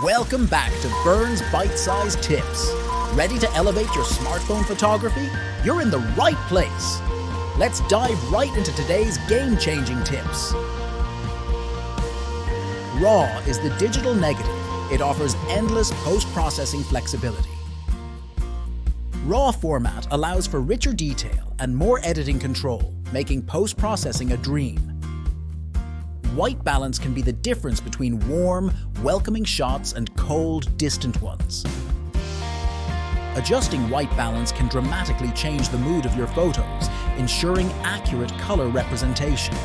Welcome back to Burns Bite-Sized Tips. Ready to elevate your smartphone photography? You're in the right place. Let's dive right into today's game-changing tips. RAW is the digital negative. It offers endless post-processing flexibility. RAW format allows for richer detail and more editing control, making post-processing a dream. White balance can be the difference between warm, welcoming shots and cold, distant ones. Adjusting white balance can dramatically change the mood of your photos, ensuring accurate color representation.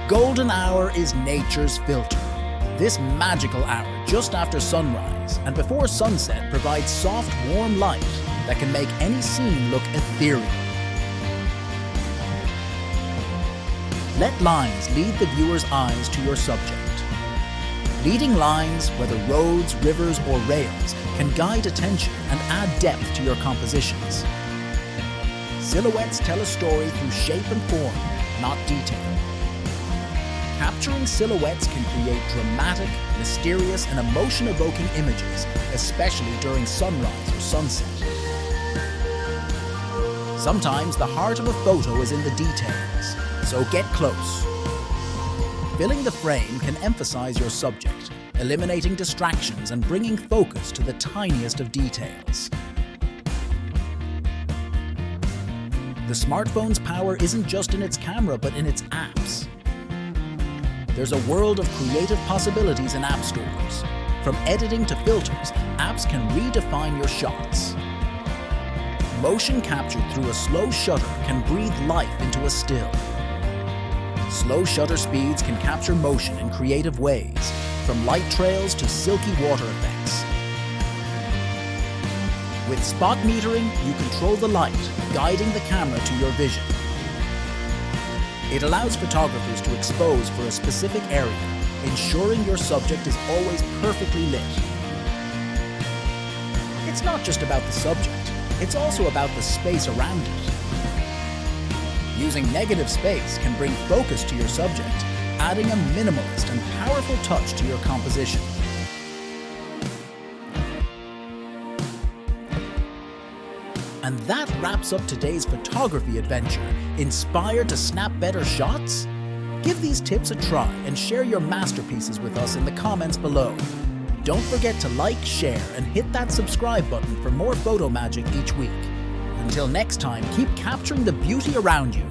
Golden hour is nature's filter. This magical hour just after sunrise and before sunset provides soft, warm light that can make any scene look ethereal. Let lines lead the viewer's eyes to your subject. Leading lines, whether roads, rivers, or rails, can guide attention and add depth to your compositions. Silhouettes tell a story through shape and form, not detail. Capturing silhouettes can create dramatic, mysterious, and emotion-evoking images, especially during sunrise or sunset. Sometimes the heart of a photo is in the details, so get close. Filling the frame can emphasize your subject, eliminating distractions and bringing focus to the tiniest of details. The smartphone's power isn't just in its camera, but in its apps. There's a world of creative possibilities in app stores. From editing to filters, apps can redefine your shots. Motion captured through a slow shutter can breathe life into a still. Slow shutter speeds can capture motion in creative ways, from light trails to silky water effects. With spot metering, you control the light, guiding the camera to your vision. It allows photographers to expose for a specific area, ensuring your subject is always perfectly lit. It's not just about the subject, it's also about the space around it. Using negative space can bring focus to your subject, adding a minimalist and powerful touch to your composition. And that wraps up today's photography adventure. Inspired to snap better shots? Give these tips a try and share your masterpieces with us in the comments below. Don't forget to like, share, and hit that subscribe button for more photo magic each week. Until next time, keep capturing the beauty around you.